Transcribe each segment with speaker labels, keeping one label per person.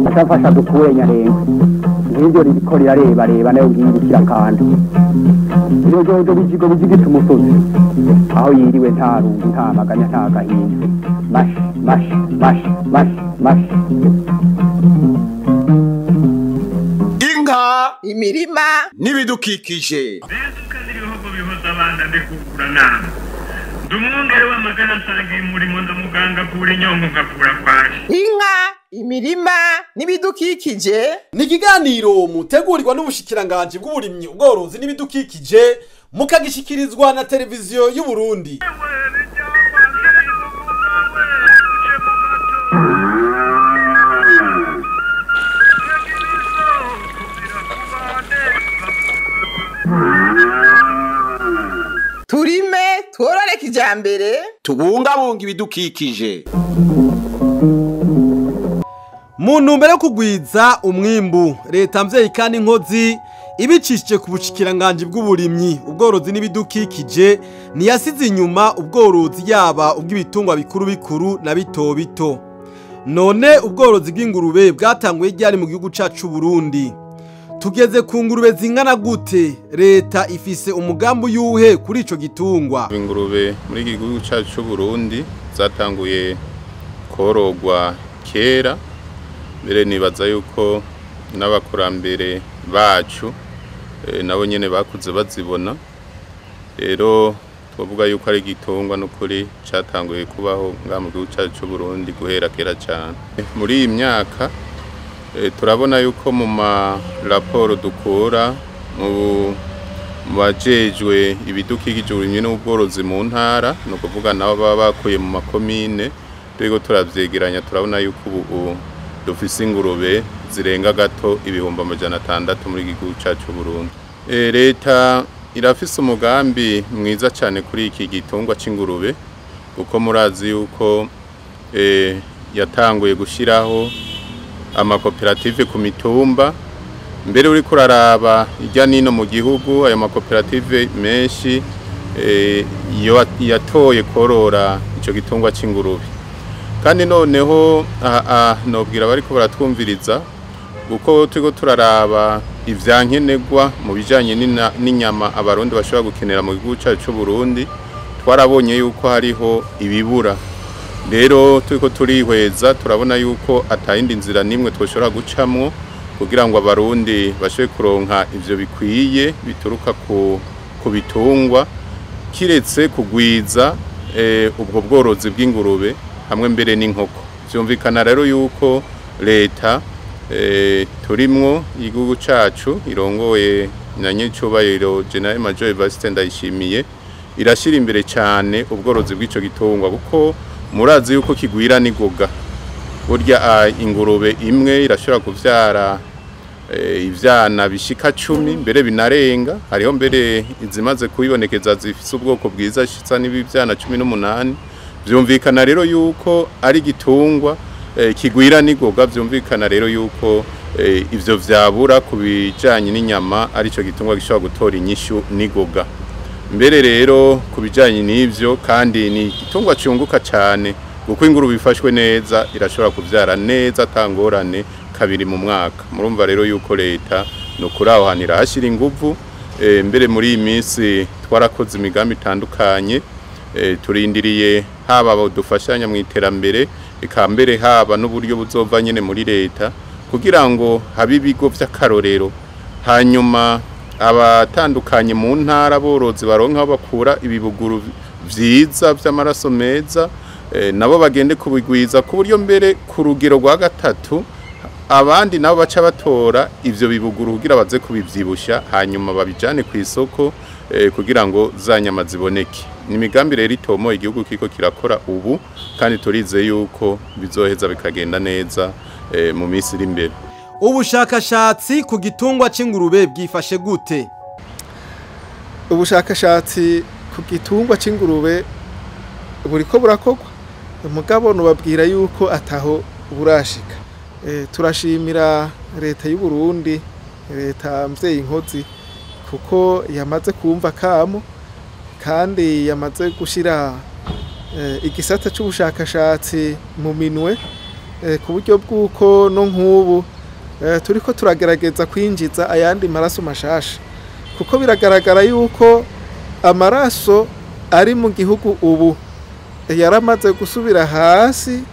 Speaker 1: Atafasha dukure nyarenga ngibyo ririko reba nayo ngibikira kandi iyo jojo bijigo bijigita umusozi aho yiriwe nta rungu nta maganya nta gahinda mash
Speaker 2: inka
Speaker 3: imirima
Speaker 2: n'ibidukikije
Speaker 4: bezuka ziriho bihoza abana ndekukura nama ndumwongere w'amagana asangiye umurimo ndamuganga kura inyongo ngakura kwaje
Speaker 3: inka imirima n'ibidukikije
Speaker 5: ni ikiganiro mutegurirwa n'ubushikiranganji bw'uburimyi ubworozi n'ibidukikije mukagishikirizwa na televiziyo y'u Burundi.
Speaker 3: turime tworore kijambere
Speaker 2: tubungabunga ibidukikije.
Speaker 5: Mu ntumbero yo kugwiza umwimbu leta mvyeyi kandi inkozi ibicishije ku bushikiranganji bw'uburimyi ubworozi n'ibidukikije niyasize inyuma ubworozi yaba ubw'ibitungwa bikuru bikuru na bito bito. None ubworozi bw'ingurube bwatanguye ryari mu gihugu cacu Burundi. Tugeze ku ngurube zingana gute? Leta ifise umugambi yuhe kuri ico gitungwa?
Speaker 6: Ingurube muri iki gihugu cacu Burundi zatanguye korogwa kera. Mbere nibaza yuko n'abakurambere bacu nabo nyene bakuze bazibona. Rero twavuga yuko ari igitungwa no kuri catanguye kubaho nga mu gihugu cacu Burundi guhera kera cyane. Muri iyi myaka turabona yuko mu ma raporo dukura mu bajejwe ibidukikije uburimyi n'ubworozi mu ntara no kuvuga nabo baba bakuye mu makomine rego turavyegeranya turabona yuko ubu dufise ingurube zirenga gato ibihumbi 600 muri gihugu cacu Burundi. Leta irafise umugambi mwiza cyane kuri iki gitungwa c'ingurube kuko murazi yuko yatanguye gushiraho amakoperative ku mitumba. Mbere uri kuraraba ijya nino mu gihugu ayo makoperative menshi yatoye korora ico gitungwa c'ingurube. Kandi noneho nobwira bariko baratwumviriza uko turiko turaraba ivyankenegwa mu bijanye n'inyama abarundi bashobora gukenera mu gihugu cacu Burundi twarabonye yuko hariho ibibura. Rero turiko turihweza turabona yuko atayindi nzira nimwe twoshobora gucamwo kugira ngo abarundi bashobe kuronka ivyo bikwiye bituruka ku bitungwa kiretse kugwiza ubwo bworozi bw'ingurube hamwe mbere n'inkoko. Vyumvikana rero yuko leta turimwo igihugu cacu irongoye na nyicubahiro General Major Evariste Ndayishimiye irashira imbere cyane ubworozi bw'ico gitungwa kuko murazi yuko kigwira nigoga. Burya ingurube imwe irashobora kuvyara ivyana bishika 10 mbere binarenga. Hariho mbere izimaze kubibonekeza zifise ubwoko bwiza shitsa n'ibivyana 18. Vyumvikana rero yuko ari gitungwa kigwira nigoga. Vyumvikana rero yuko ivyo vyabura kubijanye n'inyama ari cyo gitungwa gishobora gutora inyishu nigoga. Mbere rero kubijanye n'ivyo kandi ni gitungwa cyunguka cyane kuko ingurube ifashwe neza irashobora kuvyara neza tangorane kabiri mu mwaka. Murumva rero yuko leta no kuraho hanira hashira inguvu. Mbere muri iyi minsi twarakoze imigambi itandukanye turindiriye haba abadufashanya mu iterambere ikambere haba n'uburyo buzova nyene muri leta kugira ngo habe ibigo vy'akarorero hanyuma abatandukanye mu ntara borozi baronka bakura ibibuguru vyiza vy'amaraso meza nabo bagende kubigwiza ku buryo mbere ku rugero rwa gatatu abandi nabo baca batora ivyo bibuguru kugira baze kubivyibusha hanyuma babijane ku isoko kugira ngo za nyama ziboneke. Ni imigambi rero itomo igihugu kiko kirakora ubu kandi turize yuko bizoheza bikagenda neza mu minsi iri imbere.
Speaker 5: Ubushakashatsi ku gitungwa c'ingurube bwifashe gute?
Speaker 7: Ubushakashatsi ku gitungwa c'ingurube buriko burakogwa umugabo nubabwira yuko ataho burashika. Turashimira leta y'u Burundi, leta mvyeyi inkozi kuko yamaze kumva kamo kandi yamaze gushira igisata c'ubushakashatsi mu minwe ku buryo bw'uko no nk'ubu turiko turagerageza kwinjiza ayandi maraso mashasha kuko biragaragara yuko amaraso ari mu gihugu ubu yaramaze gusubira hasi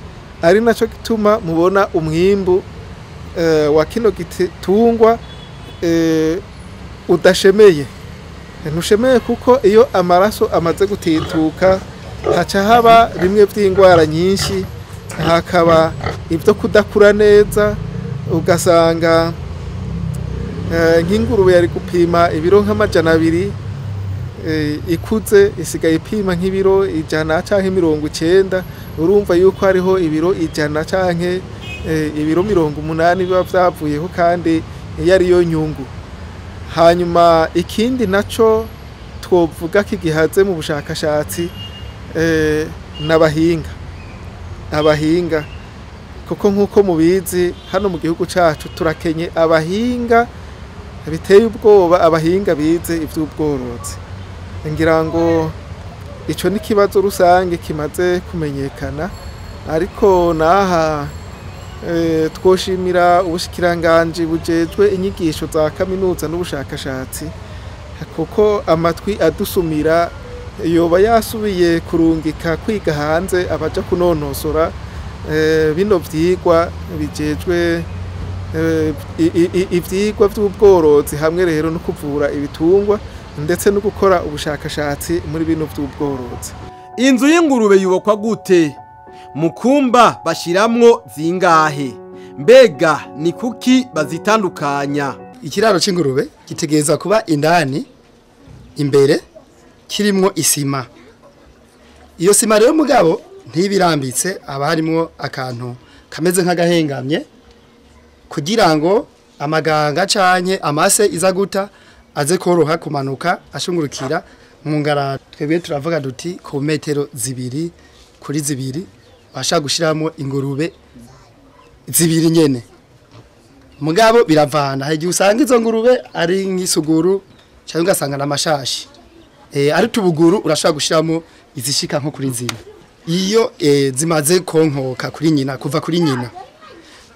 Speaker 7: ari naco gituma mubona umwimbu wa kino gitungwa udashemeye ntushemeye kuko iyo amaraso amaze gutituka haca haba bimwe by'indwara nyinshi hakaba ibyo kudakura neza ugasanga nk'ingurube yari gupima ibiro nk'amajana 2 ikuze isigaye ipima nk'ibiro 100 canke 90 urumva yuko hariho ibiro 100 canke ibiro 80 biba vyavuyeho kandi yari yo nyungu. Hanyuma ikindi naco twovuga kigihaze mu bushakashatsi abahinga kuko nkuko mubizi hano mu gihugu cacu turakenye abahinga biteye ubwoba abahinga bize ivy'ubworozi ngira ngo ico ni kibazo rusange kimaze kumenyekana ariko naha twoshimira ubushikiranganje bujejwe inyigisho za kaminuza n'ubushakashatsi kuko amatwi adusumira yoba yasubiye kurungika kwiga hanze abaja kunonosora bino vyigwa bijejwe ivyigwa vy'ubworozi hamwe rero no kuvura ibitungwa ndetse no gukora ubushakashatsi muri bino vy'ubworozi.
Speaker 5: Inzu y'ingurube yubakwa gute? Mukumba bashiramwo zingahe? Mbega ni kuki bazitandukanya?
Speaker 8: Ikiraro c'ingurube gitegeza kuba indani imbere kirimwo isima. Iyo sima rero mugabo ntibirambitse aba harimo akantu kameze nk'agahengamye kugira ngo amaganga canke amase iza guta aze koroha kumanuka ashungurukira mu ngarara. Twebwe turavuga duti ku metero 2 kuri 2 bashaka gushiramo ingurube 2 nyene. Mugabo biravana hagiye usanga izo ngurube ari nk'isuguru cyangwa ugasanga namashashi. Ari tubuguru urashaka gushiramo izishika nko kuri 2. Iyo zimaze konkoka kuri nyina kuva kuri nyina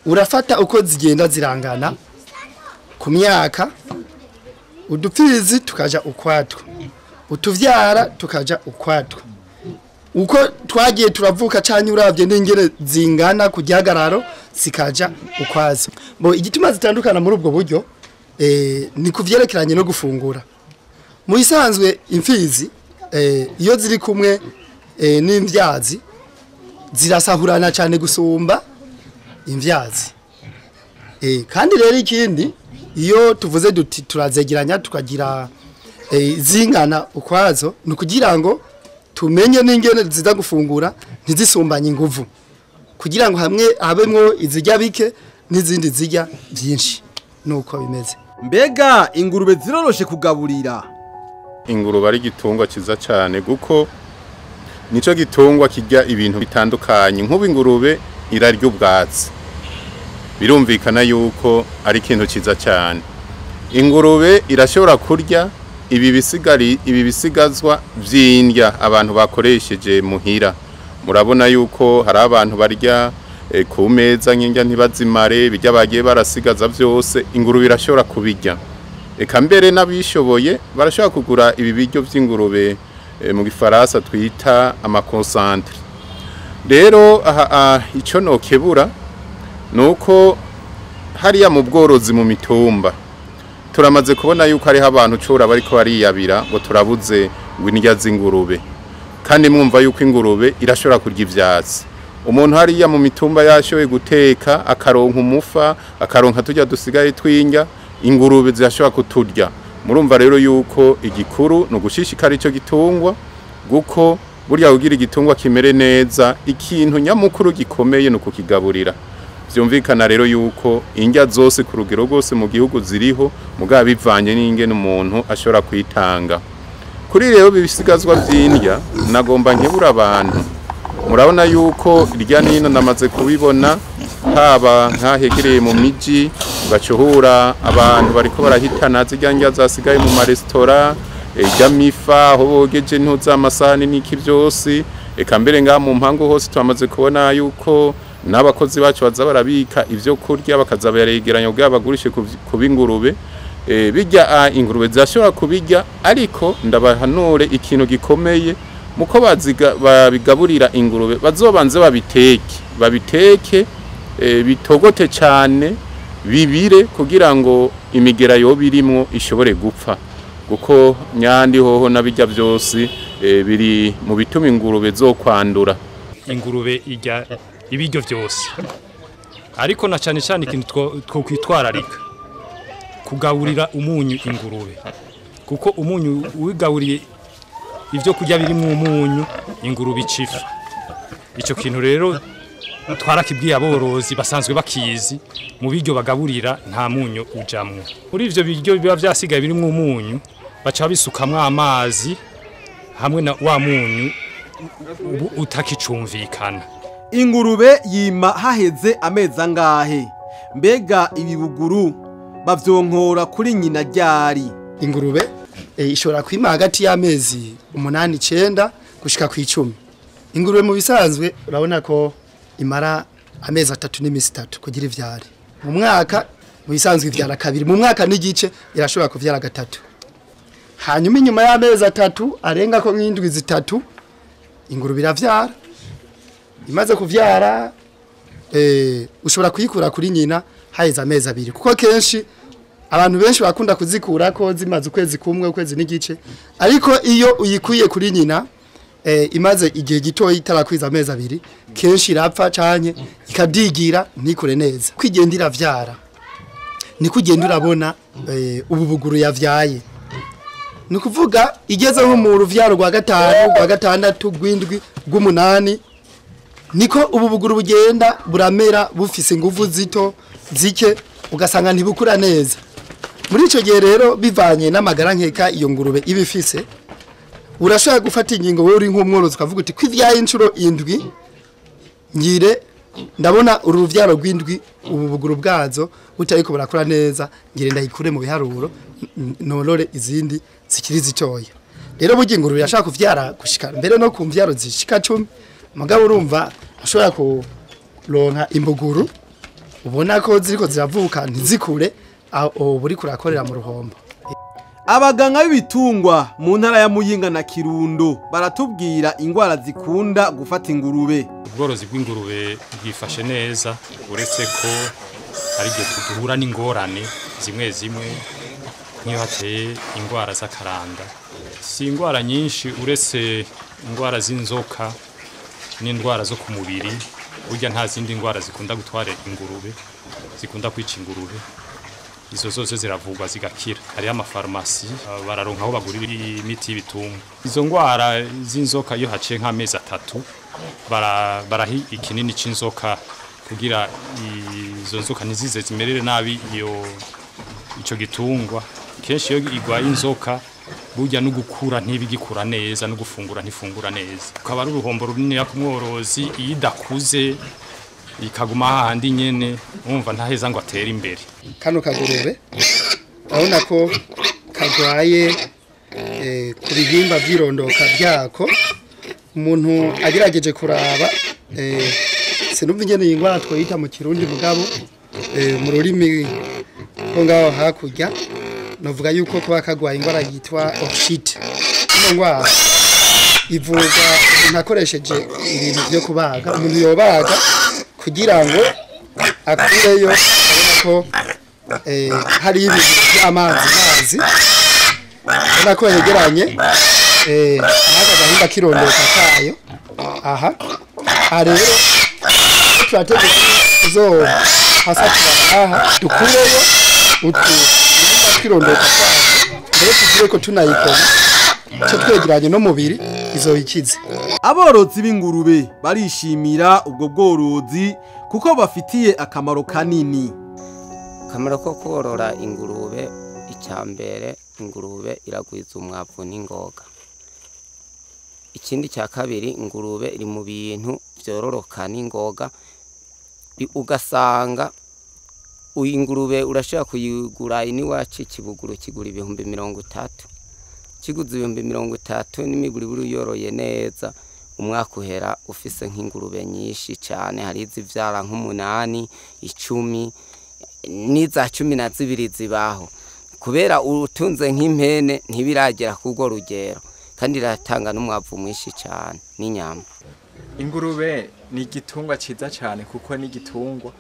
Speaker 8: urafata uko zigenda zirangana ku myaka udupfizi tukaja ukwatwo utuvyara tukaja ukwatwo uko twagiye turavuka cyane uravye n'ingere zingana ku gihagararo zikaja ukwazo bo igituma zitandukana muri ubwo buryo ni kuvyerekeranye no gufungura mu isanzwe imfizi iyo ziri kumwe n'imvyazi zirasahurana cyane gusumba imvyazi kandi rero ikindi iyo tuvuze duti turazegeranya tukagira zingana ukwazo nukugira ngo tumenye n'ingene ziza gufungura ntizisumbanye inguvu kugira ngo hamwe habemwo izijya bike n'izindi zijya byinshi nuko bimeze.
Speaker 5: Mbega ingurube ziroroshe kugaburira?
Speaker 6: Ingurube ari gitungwa kiza cyane guko nico gitungwa kijya ibintu bitandukanye nk'ubu ingurube irarya ubwatsi birumvikana yuko ari ikintu kiza cyane. Ingurube irashobora kurya ibi bisigazwa vy'indya abantu bakoresheje muhira. Murabona yuko hari abantu barya ku meza nk'indya ntibazimare bijya bagiye barasigaza byose ingurube irashobora kubijya. Eka mbere nabishoboye barashobora kugura ibi biryo vy'ingurube mu gifaransa twita amaconcentre. Rero ico nokebura nuko hariya mu bworozi mu mitumba turamaze kubona yuko ari abantu cura bariko bariyabira ngo turabuze gw'indya z'ingurube kandi mwumva yuko ingurube irashobora kurya ivyatsi. Umuntu hariya mu mitumba yashoye guteka akaronka umufa akaronka tujya dusigaye tw'indya ingurube zirashobora kuturya. Murumva rero yuko igikuru no gushishikara ico gitungwa guko burya kugira igitungwa kimere neza ikintu nyamukuru gikomeye no kukigaburira. Vyumvikana rero yuko indya zose ku rugero rwose mu gihugu ziriho mugabo bivanye n'ingene umuntu ashobora kwitanga. Kuri rero bibisigazwa vy'indya nagomba nkebura abantu. Murabona yuko irya nino namaze kubibona haba nkahegereye mu miji ugacuhura abantu bariko barahitana zirya ndya zasigaye mu maresitora ijya mifa aho bogeje ntuza amasahani n'iki byose eka mbere ngaha mu mpango hose twamaze kubona yuko n'abakozi bacu baza barabika ivyo kurya bakaza baregeranya kugira bagurishe ku b'ingurube. Bijya ingurube zashobora kubijya, ariko ndabahanure ikintu gikomeye muko babigaburira ingurube bazobanze babiteke bitogote cyane bibire kugira ngo imigera yo birimwo ishobore gupfa, kuko nyandi hoho nabijya byose biri mu bituma ingurube zo kwandura.
Speaker 9: Ingurube ijya ibiryo byose, ariko na cyane cyane ikintu twokwitwararika kugaburira umunyu ingurube, kuko umunyu wigaburiye ivyo kurya birimo umunyu ingurube icifa. Ico kintu rero twarakibwiye aborozi basanzwe bakizi, mu biryo bagaburira nta munyu ujamwe. Muri ivyo biryo biba vyasigaye birimo umunyu baca bisukamwe amazi hamwe na wa munyu utakicumvikana.
Speaker 5: Ingurube yima haheze amezi angahe? Mbega ibibuguru bavyonkora kuri nyina ryari?
Speaker 8: Ingurube ishobora kwima hagati y'amezi 8-9 gushika ku 10. Ingurube mu bisanzwe urabona ko imara amezi 3 n'imisi 3 kugira ivyare. Mu mwaka mu bisanzwe ivyara kabiri, mu mwaka n'igice irashobora kuvyara gatatu. Hanyuma inyuma y'amezi 3 arenga ko nk'indwi 3 ingurube iravyara. Imaze kuvyara ushobora kuyikura kuri nyina haheze amezi 2, kuko kenshi abantu benshi bakunda kuzikura ko zimaze ukwezi kumwe ukwezi n'igice, ariko iyo uyikuye kuri nyina imaze igihe gito itarakwiza amezi 2 kenshi irapfa cyane ikadigira ntikure neza. Kwigenda iravyara ni kugenda urabona ububuguru yavyaye, ni kuvuga igeze nko mu ruvyaro rwa 5 rwa 6 rw'indwi rw'umunani niko ububuguru bugenda buramera bufise ingufu zito zike, ugasanga ntibukura neza. Muri ico gihe rero bivanye n'amagara nkeka iyo ngurube ibifise, urashobora gufata ingingo wewe uri nk'umworozi ukavuga uti kwivyaye inshuro 7 ngire ndabona uruvyaro rw'indwi ububuguru bwazo butariko burakura neza, ngire ndayikure mu biharuro norore izindi zikiri zitoya. Rero burya ingurube yashaka kuvyara gushika mbere no ku mvyaro zishika 10, mugabo urumva ashobora kuronka imbuguru ubona ko ziriko ziravuka ntizikure aho buri kurakorera mu ruhombo.
Speaker 5: Abaganga b'ibitungwa mu ntara ya Muyinga na Kirundo baratubwira ingwara zikunda gufata ingurube.
Speaker 9: Ubworozi bw'ingurube bwifashe neza, uretse ko ari byo duhura n'ingorane zimwe nk'iyo hateye ingwara z'akaranda. Si ingwara nyinshi uretse ingwara z'inzoka n'indwara zo ku mubiri, burya nta zindi ngwara zikunda gutwara ingurube, zikunda kwica ingurube. Izo zose ziravugwa zigakira. Hari amafarmasi bararonka aho bagurira imiti y'ibitungwa. Izo ngwara z'inzoka iyo haciye nk'amezi 3 barahi ikinini c'inzoka kugira izo nzoka nizize zimerere nabi ico gitungwa. Kenshi iyo igwaye inzoka burya no gukura ntibigikura neza, no gufungura ntifungura neza. Ukaba ari uruhombo runini ya kumworozi idakuze ikaguma handi nyene umva ntaheza ngo atera imbere.
Speaker 8: Kano kagurube urabona ko kagwaye ku bihimba by'irondoka byako. Umuntu agerageje kuraba sinumva ingene ingwara twoyita mu Kirundi mugabo mu rurimi ko ngaho hakurya novuga yuko kuba kagwaye ingwara yitwa orchite. Ino ngwara ivurwa nakoresheje ibintu byo kubaga, umuntu yobaga kugira ngo akureyo abona ko hari ibintu by'amazi ubona ko yegeranye aha gahunda kirondoka kayo. Rero turategeka zo hasatira aha dukureyo kirondoka kayo mbere tugire ko tunayikora cyo twegeranye no mubiri izo ikize.
Speaker 5: Aborozi b'ingurube barishimira ubwo bworozi kuko bafitiye akamaro kanini.
Speaker 10: Akamaro ko korora ingurube, icyambere ingurube iragwiza umwavu n'ingoga. Ikindi cya kabiri ingurube iri mu bintu byororoka n'ingoga, ugasanga ingurube urashaka kuyigura iniwacu ikibuguru kigura 30,000. Kiguze 30,000 n'imiguriburu yoroye neza umwaka uhera ufise nk'ingurube nyinshi cyane hari izivyara nk'umunani 10 n'iza 12 zibaho kubera utunze nk'impene ntibiragera kurwo rugero kandi iratanga n'umwavu mwinshi cyane n'inyama.
Speaker 11: Ingurube ni igitungwa ciza cyane kuko ni igitungwa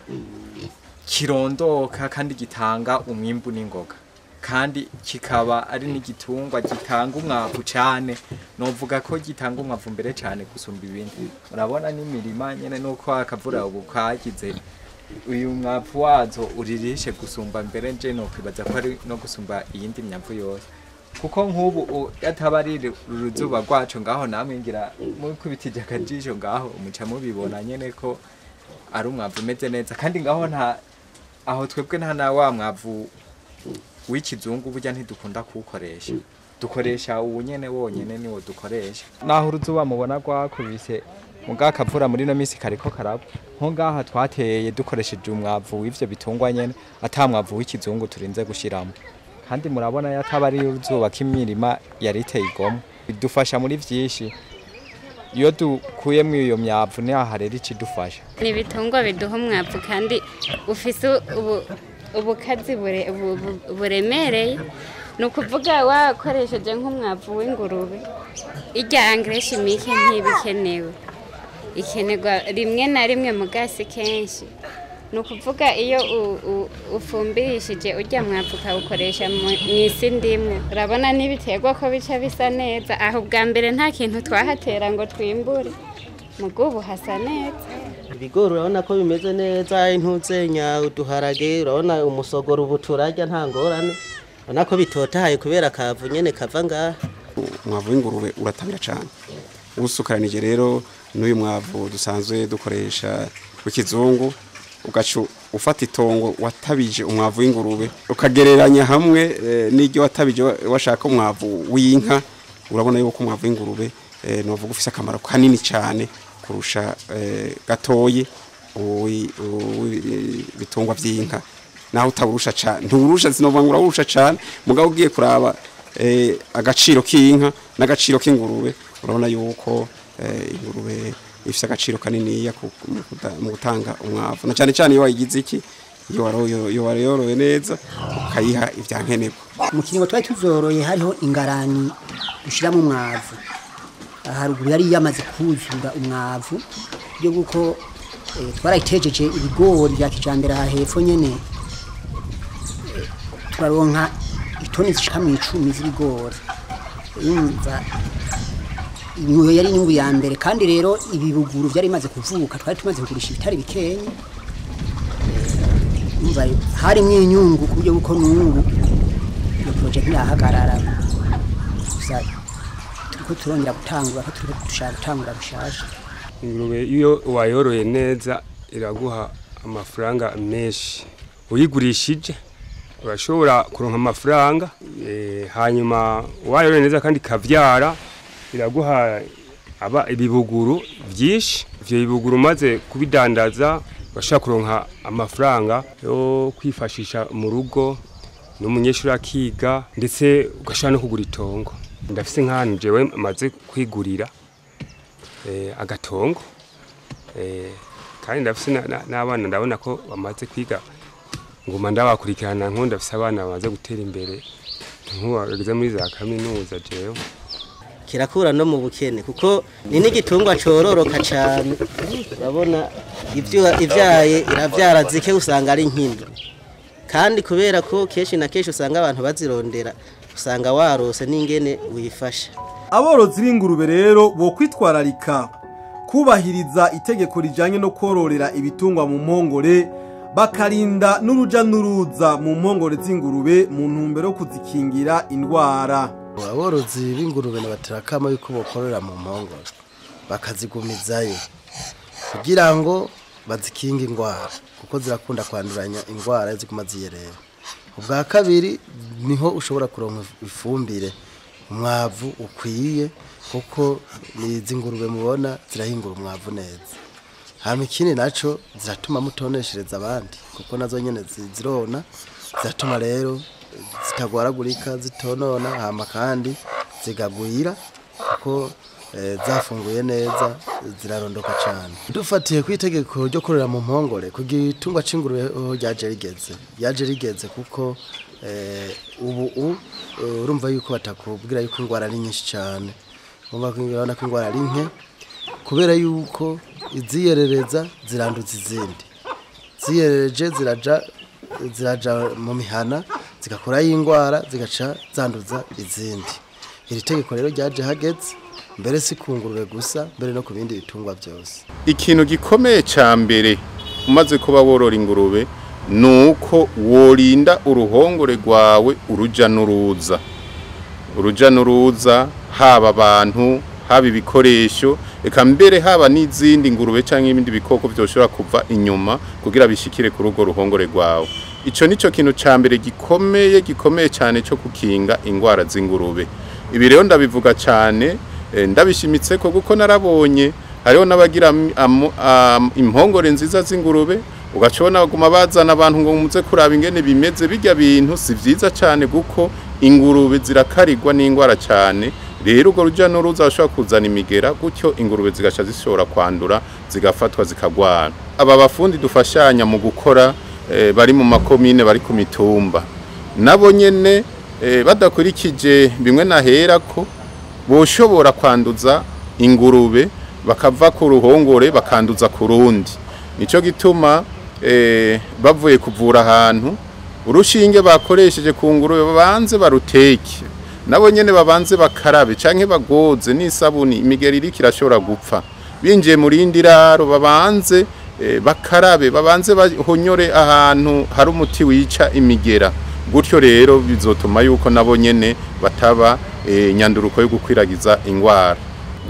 Speaker 11: kirondoka kandi gitanga umwimbu n'ingoga kandi kikaba ari n'igitungwa gitanga umwavu cyane novuga ko gitanga umwavu mbere cyane gusumba ibindi. Urabona n'imirima nyene nuko akavura ubu kagize uyu mwavu wazo uririshe gusumba mbere nje no kwibaza ko ari no gusumba iyindi myavu yose kuko nk'ubu yatabarire uruzuba rwacu ngaho namwe ngira muri kubitije akajisho ngaho umuca mubibona nyene ko ari umwavu umeze neza kandi ngaho nta aho twebwe nta na wa mwavu w'ikizungu burya ntidukunda kuwukoresha dukoresha uwo nyene wonyene niwo dukoresha naho uruzuba mubona rwakubise muga kavura muri no misi kariko karaba nko ngaha twateye dukoresheje umwavu w'ivyo bitungwa nyene ata mwavu w'ikizungu turinze gushiramo kandi murabona yatabari uruzuba k'imirima yariteye igomwe bidufasha muri vyinshi iyo dukuyemwe iyo myavu ni aharera ikidufasha
Speaker 12: ni bitungwa biduha umwavu kandi ufise ubukazi buremereye ni ukuvuga wakoresheje nk'umwavu w'ingurube irya engrais chimique ntibikenewe ikenerwa rimwe na rimwe mu gasi kenshi ni ukuvuga iyo ufumbirishije urya mwavu ukawukoresha mu isi ndimwe urabona n'ibiterwa ko bica bisa neza aho bwa mbere nta kintu twahatera ngo twimbure mugo ubu hasa neza.
Speaker 13: Ibigori urabona ko bimeze neza intuzenya uduharage urabona umusogoro ubu turarya nta ngorane urabona ko bitotahaye kubera kavu nyene kava ngaha.
Speaker 14: Umwavu w'ingurube uratabira cyane usukaranije rero n'uyu mwavu dusanzwe dukoresha w'ikizungu ugacu ufata itongo watabije umwavu w'ingurube ukagereranya hamwe n'iryo watabije washaka umwavu w'inka urabona yuko umwavu w'ingurube novuga ufise akamaro kanini cyane kurusha gatoyi bitungwa vy'inka naho utaburusha cyane nturusha sinovangura urusha cyane mugabo ugiye kuraba agaciro k'inka n'agaciro k'ingurube urabona yuko ingurube ifise agaciro kanini mu gutanga umwavu na cyane cyane iyo wayigize iki iyo waroroye neza ukayiha ivyankenerwa.
Speaker 15: Mu kiringo twari tuzoroye hariho ingarani dushiramo umwavu haruguru yari yamaze kuzura umwavu byo guko twarayitejeje ibigori bya kijambere hahepfo nyene twaronka itoni zishika mu 10 z'ibigori imva iyo yari inyungu ya mbere kandi rero ibibuguru byari bimaze kuvuka twari tumaze kugurisha ibitari bikenye umva hari mwinyungu kubyo guko n'ubu iyo project yahagarara turiko turongera gutangura ko turiko dushaka gutangura bishasha.
Speaker 16: Ingurube iyo wayoroye neza iraguha amafaranga menshi uyigurishije urashobora kuronka amafaranga hanyuma wayoroye neza kandi kavyara iraguha aba ibibuguru byinshi ivyo bibuguru maze kubidandaza bashaka kuronka amafaranga yo kwifashisha mu rugo n'umunyeshuri akiga ndetse ugashaka no kugura itongo. Ndafise nk'ahantu jewe maze kwigurira agatongo kandi ndafise n'abana ndabona ko bamaze kwiga nguma ndabakurikirana nko ndafise abana bamaze gutera imbere nk'uwageze muri za kaminuza jewe
Speaker 13: kirakura no mu bukene kuko ni n'igitungwa cororoka cyane urabona ivyaye iravyara zike usanga ari nkindi kandi kubera ko keshi na keshi usanga abantu bazirondera usanga warose n'ingene uyifasha.
Speaker 5: Aborozi b'ingurube rero bo kwitwararika kubahiriza itegeko rijanye no kororera ibitungwa mu mpongore bakarinda n'uruja n'uruza mu mpongore z'ingurube mu ntumbero yo kuzikingira indwara.
Speaker 17: Aborozi b'ingurube n'abaterakama yuko bokorera mu mpongore bakazigumizayo kugira ngo bazikinge indwara kuko zirakunda kwanduranya indwara ziguma ziyerera. Ubwa kabiri niho ushobora kuronka ifumbire umwavu ukwiye kuko nizi ngurube mubona zirahingura umwavu neza. Hama ikindi naco ziratuma mutoneshereza abandi kuko nazo nyene zirona ziratuma rero zitagwaragurika zitonona hama kandi zigagwira kuko zafunguye neza zirarondoka cyane. Dufatiye ku itegeko ryo korera mu mpongore ku gitungwa c'ingurube ho yaje rigeze kuko ubu urumva yuko batakubwira yuko ingwara ari nyinshi cyane. Umva ko ingwara ari nke kubera yuko iziyerereza ziranduza izindi. Ziyereje ziraja mu mihana zigakora y'ingwara zigaca zanduza izindi. Iri tegeko rero ryaje hageze mbere si kungurube gusa mbere no ku bindi bitungwa byose.
Speaker 6: Ikintu gikomeye ca mbere umaze kuba worora ingurube nuko worinda uruhongore rwawe uruja n'uruza haba abantu haba ibikoresho eka mbere haba n'izindi ngurube canke ibindi bikoko byoshobora kuva inyuma kugira bishikire ku rugo ruhongore rwawe. Ico nico kintu ca mbere gikomeye cyane cyo kukinga ingwara z'ingurube. Ibi rero ndabivuga cyane ndabishimitse ko guko narabonye hariho nabagira impongore nziza z'ingurube ugacona baguma bazana abantu ngo muze kuraba ingene bimeze bijya bintu si vyiza cyane guko ingurube zirakarirwa n'ingwara cyane. Rero ugo ruja n'uruza bashobora kuzana imigera gutyo ingurube zigasha zishobora kwandura zigafatwa zikagwana. Aba bafundi dufashanya mu gukora bari mu makomine bari ku mitumba nabo nyene badakurikije bimwe nahera ko boshobora kwanduza ingurube bakava ku ruhongore bakanduza ku rundi. Nico gituma bavuye kuvura ahantu urushinge bakoresheje ku ngurube babanze baruteke nabo nyene babanze bakarabe canke bagoze n'isabuni imigeri iri kirashobora gupfa binjiye muri indi raro babanze bakarabe babanze bahonyore ahantu hari umuti wica imigera gutyo rero bizotuma yuko nabo nyene bataba nyanduruko yo gukwiragiza ingwara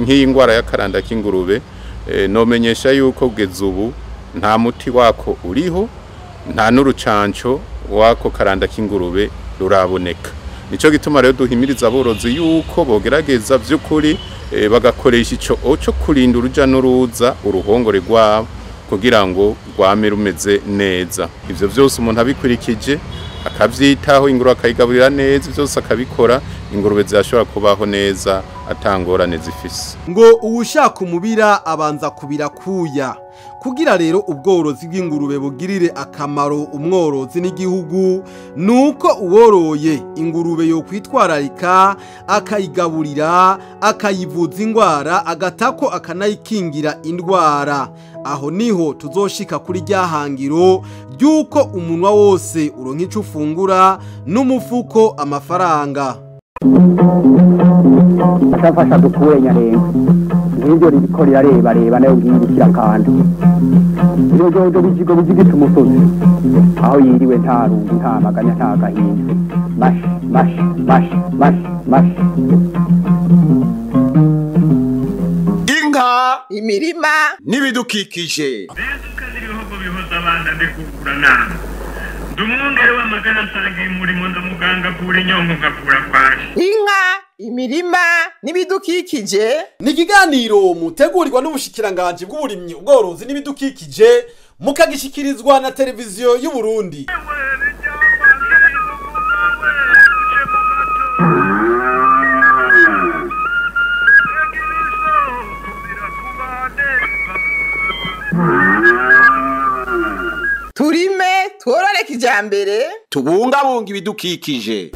Speaker 6: nk'iyi ngwara y'akaranda k'ingurube nomenyesha yuko kugeza ubu nta muti wako uriho nta n'urucanco wako karanda k'ingurube ruraboneka. Nico gituma rero duhimiriza aborozi yuko bogerageza by'ukuri bagakoresha ico cyo kurinda uruja n'uruza uruhongore rwabo kugira ngo rwame rumeze neza. Ivyo byose umuntu abikurikije akavyitaho ingurube akayigaburira neza byose akabikora ingurube zashobora kubaho neza atangorane zifise.
Speaker 5: Ngo uwushaka umubira abanza kubira kuya kugira rero ubworozi bw'ingurube bugirire akamaro umworozi n'igihugu nuko uworoye ingurube yo kwitwararika akayigaburira akayivuza ingwara agatako akanayikingira indwara. Aho niho tuzoshika kuri ryahangiro ryuko umunwa wose uronka ico ufungura n'umufuko amafaranga.
Speaker 1: Atafasha dukure nyarenga nk'ibyo ribiko reba nayo ngingukira kandi iyo jojo bijigo bijigita umusozi aho yiriwe nta rungu nta maganya nta gahinda mash
Speaker 2: inka
Speaker 3: imirima
Speaker 2: n'ibidukikije
Speaker 4: ibihugu bihoza abana ndikukura nama ndumwungere w'amagana nsangiye umurimo ndamuganga kura inyongo ngakura kwaje.
Speaker 3: Inka imirima n'ibidukikije
Speaker 5: ni ikiganiro mutegurirwa n'ubushikiranganje bw'uburimyi ubworozi n'ibidukikije mukagishikirizwa na televiziyo y'u Burundi.
Speaker 3: turime tworore kijambere
Speaker 2: tubungabunga ibidukikije.